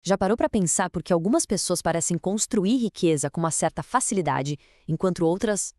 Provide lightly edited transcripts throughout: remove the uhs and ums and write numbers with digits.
Já parou para pensar por que algumas pessoas parecem construir riqueza com uma certa facilidade, enquanto outras,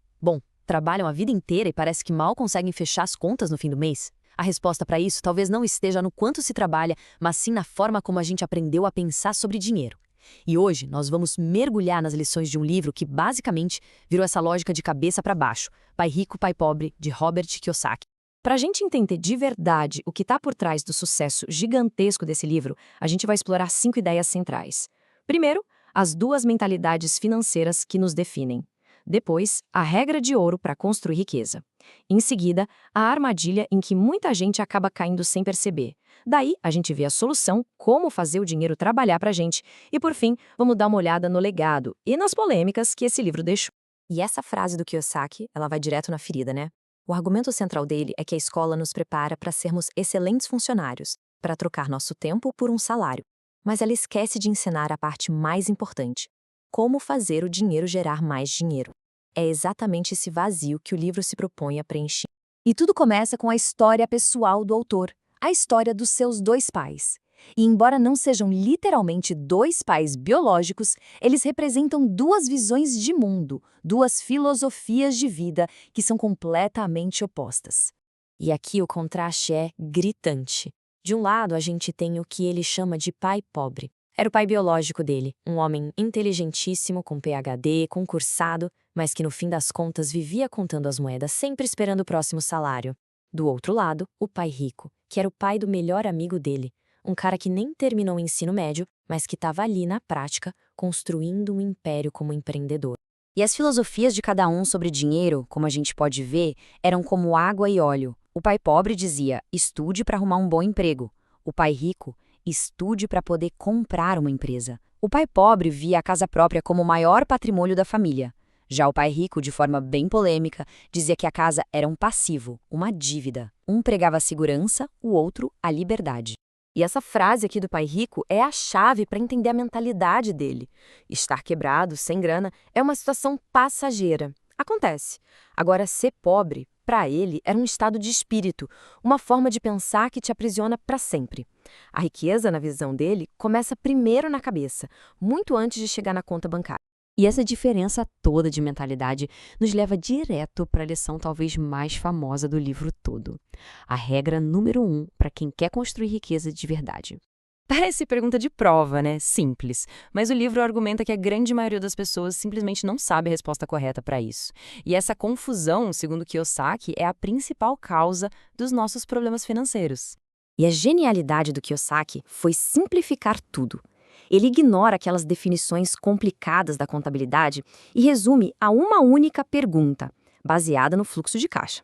trabalham a vida inteira e parece que mal conseguem fechar as contas no fim do mês? A resposta para isso talvez não esteja no quanto se trabalha, mas sim na forma como a gente aprendeu a pensar sobre dinheiro. E hoje nós vamos mergulhar nas lições de um livro que basicamente virou essa lógica de cabeça para baixo, Pai Rico, Pai Pobre, de Robert Kiyosaki. Para a gente entender de verdade o que está por trás do sucesso gigantesco desse livro, a gente vai explorar 5 ideias centrais. Primeiro, as 2 mentalidades financeiras que nos definem. Depois, a regra de ouro para construir riqueza. Em seguida, a armadilha em que muita gente acaba caindo sem perceber. Daí, a gente vê a solução, como fazer o dinheiro trabalhar para a gente. E por fim, vamos dar uma olhada no legado e nas polêmicas que esse livro deixou. E essa frase do Kiyosaki, ela vai direto na ferida, né? O argumento central dele é que a escola nos prepara para sermos excelentes funcionários, para trocar nosso tempo por um salário. Mas ela esquece de ensinar a parte mais importante: como fazer o dinheiro gerar mais dinheiro. É exatamente esse vazio que o livro se propõe a preencher. E tudo começa com a história pessoal do autor, a história dos seus 2 pais. E embora não sejam literalmente 2 pais biológicos, eles representam 2 visões de mundo, 2 filosofias de vida que são completamente opostas. E aqui o contraste é gritante. De um lado, a gente tem o que ele chama de pai pobre. Era o pai biológico dele, um homem inteligentíssimo, com PhD, concursado, mas que no fim das contas vivia contando as moedas, sempre esperando o próximo salário. Do outro lado, o pai rico, que era o pai do melhor amigo dele, um cara que nem terminou o ensino médio, mas que estava ali na prática, construindo um império como empreendedor. E as filosofias de cada um sobre dinheiro, como a gente pode ver, eram como água e óleo. O pai pobre dizia: estude para arrumar um bom emprego. O pai rico: estude para poder comprar uma empresa. O pai pobre via a casa própria como o maior patrimônio da família. Já o pai rico, de forma bem polêmica, dizia que a casa era um passivo, uma dívida. Um pregava a segurança, o outro a liberdade. E essa frase aqui do pai rico é a chave para entender a mentalidade dele. Estar quebrado, sem grana, é uma situação passageira. Acontece. Agora, ser pobre, para ele, era um estado de espírito, uma forma de pensar que te aprisiona para sempre. A riqueza, na visão dele, começa primeiro na cabeça, muito antes de chegar na conta bancária. E essa diferença toda de mentalidade nos leva direto para a lição talvez mais famosa do livro todo. A regra número 1 para quem quer construir riqueza de verdade. Parece pergunta de prova, né? Simples. Mas o livro argumenta que a grande maioria das pessoas simplesmente não sabe a resposta correta para isso. E essa confusão, segundo Kiyosaki, é a principal causa dos nossos problemas financeiros. E a genialidade do Kiyosaki foi simplificar tudo. Ele ignora aquelas definições complicadas da contabilidade e resume a uma única pergunta, baseada no fluxo de caixa.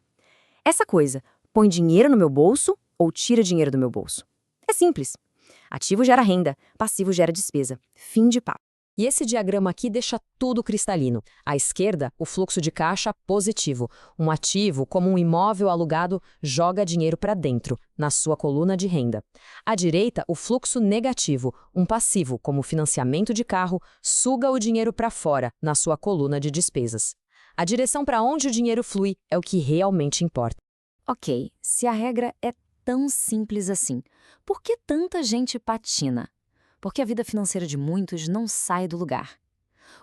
Essa coisa, põe dinheiro no meu bolso ou tira dinheiro do meu bolso? É simples. Ativo gera renda, passivo gera despesa. Fim de papo. E esse diagrama aqui deixa tudo cristalino. À esquerda, o fluxo de caixa positivo. Um ativo, como um imóvel alugado, joga dinheiro para dentro, na sua coluna de renda. À direita, o fluxo negativo. Um passivo, como o financiamento de carro, suga o dinheiro para fora, na sua coluna de despesas. A direção para onde o dinheiro flui é o que realmente importa. Ok, se a regra é tão simples assim, por que tanta gente patina? Porque a vida financeira de muitos não sai do lugar.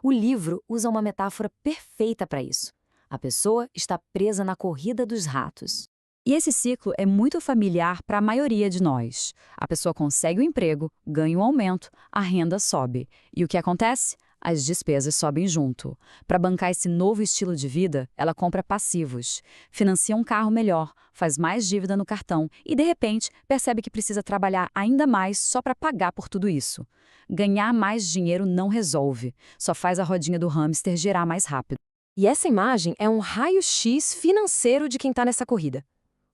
O livro usa uma metáfora perfeita para isso. A pessoa está presa na corrida dos ratos. E esse ciclo é muito familiar para a maioria de nós. A pessoa consegue um emprego, ganha um aumento, a renda sobe. E o que acontece? As despesas sobem junto. Para bancar esse novo estilo de vida, ela compra passivos, financia um carro melhor, faz mais dívida no cartão e, de repente, percebe que precisa trabalhar ainda mais só para pagar por tudo isso. Ganhar mais dinheiro não resolve, só faz a rodinha do hamster girar mais rápido. E essa imagem é um raio-x financeiro de quem está nessa corrida.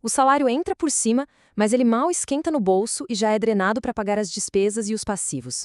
O salário entra por cima, mas ele mal esquenta no bolso e já é drenado para pagar as despesas e os passivos.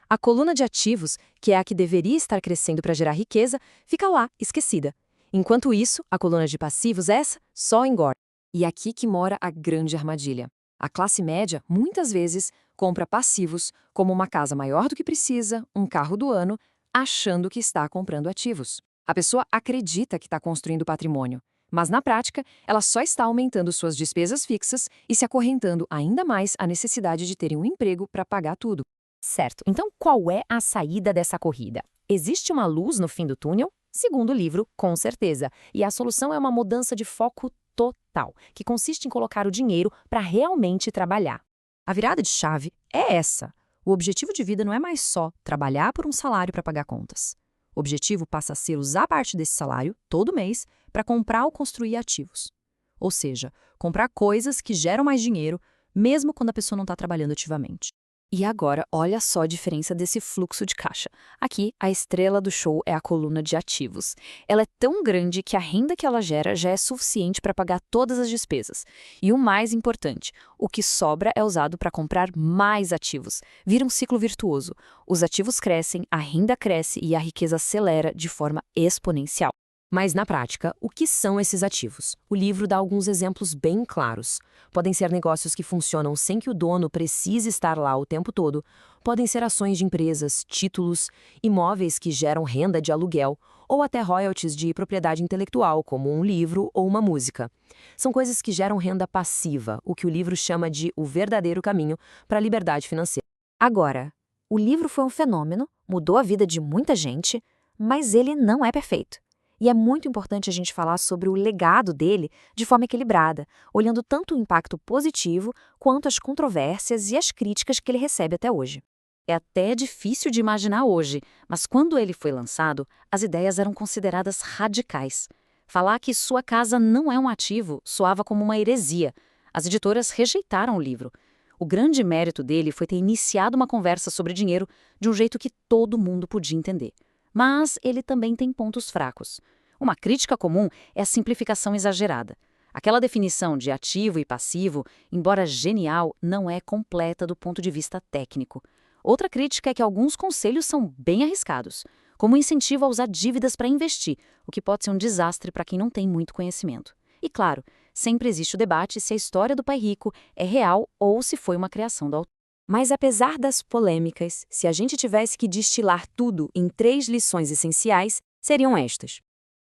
A coluna de ativos, que é a que deveria estar crescendo para gerar riqueza, fica lá, esquecida. Enquanto isso, a coluna de passivos, essa, só engorda. E é aqui que mora a grande armadilha. A classe média, muitas vezes, compra passivos, como uma casa maior do que precisa, um carro do ano, achando que está comprando ativos. A pessoa acredita que está construindo patrimônio, mas na prática, ela só está aumentando suas despesas fixas e se acorrentando ainda mais à necessidade de terem um emprego para pagar tudo. Certo, então qual é a saída dessa corrida? Existe uma luz no fim do túnel? Segundo o livro, com certeza. E a solução é uma mudança de foco total, que consiste em colocar o dinheiro para realmente trabalhar. A virada de chave é essa. O objetivo de vida não é mais só trabalhar por um salário para pagar contas. O objetivo passa a ser usar parte desse salário, todo mês, para comprar ou construir ativos. Ou seja, comprar coisas que geram mais dinheiro, mesmo quando a pessoa não está trabalhando ativamente. E agora, olha só a diferença desse fluxo de caixa. Aqui, a estrela do show é a coluna de ativos. Ela é tão grande que a renda que ela gera já é suficiente para pagar todas as despesas. E o mais importante, o que sobra é usado para comprar mais ativos. Vira um ciclo virtuoso. Os ativos crescem, a renda cresce e a riqueza acelera de forma exponencial. Mas, na prática, o que são esses ativos? O livro dá alguns exemplos bem claros. Podem ser negócios que funcionam sem que o dono precise estar lá o tempo todo. Podem ser ações de empresas, títulos, imóveis que geram renda de aluguel, ou até royalties de propriedade intelectual, como um livro ou uma música. São coisas que geram renda passiva, o que o livro chama de o verdadeiro caminho para a liberdade financeira. Agora, o livro foi um fenômeno, mudou a vida de muita gente, mas ele não é perfeito. E é muito importante a gente falar sobre o legado dele de forma equilibrada, olhando tanto o impacto positivo quanto as controvérsias e as críticas que ele recebe até hoje. É até difícil de imaginar hoje, mas quando ele foi lançado, as ideias eram consideradas radicais. Falar que sua casa não é um ativo soava como uma heresia. As editoras rejeitaram o livro. O grande mérito dele foi ter iniciado uma conversa sobre dinheiro de um jeito que todo mundo podia entender. Mas ele também tem pontos fracos. Uma crítica comum é a simplificação exagerada. Aquela definição de ativo e passivo, embora genial, não é completa do ponto de vista técnico. Outra crítica é que alguns conselhos são bem arriscados, como o incentivo a usar dívidas para investir, o que pode ser um desastre para quem não tem muito conhecimento. E claro, sempre existe o debate se a história do pai rico é real ou se foi uma criação do autor. Mas apesar das polêmicas, se a gente tivesse que destilar tudo em 3 lições essenciais, seriam estas.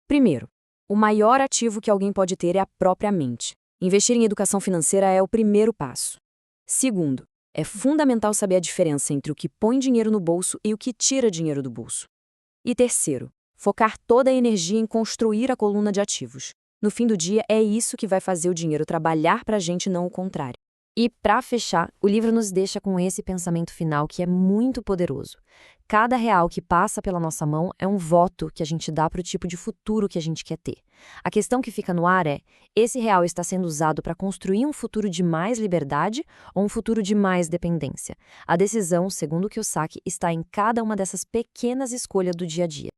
Primeiro, o maior ativo que alguém pode ter é a própria mente. Investir em educação financeira é o primeiro passo. Segundo, é fundamental saber a diferença entre o que põe dinheiro no bolso e o que tira dinheiro do bolso. E terceiro, focar toda a energia em construir a coluna de ativos. No fim do dia, é isso que vai fazer o dinheiro trabalhar para a gente, não o contrário. E, para fechar, o livro nos deixa com esse pensamento final que é muito poderoso. Cada real que passa pela nossa mão é um voto que a gente dá para o tipo de futuro que a gente quer ter. A questão que fica no ar é: esse real está sendo usado para construir um futuro de mais liberdade ou um futuro de mais dependência? A decisão, segundo Kiyosaki, está em cada uma dessas pequenas escolhas do dia a dia.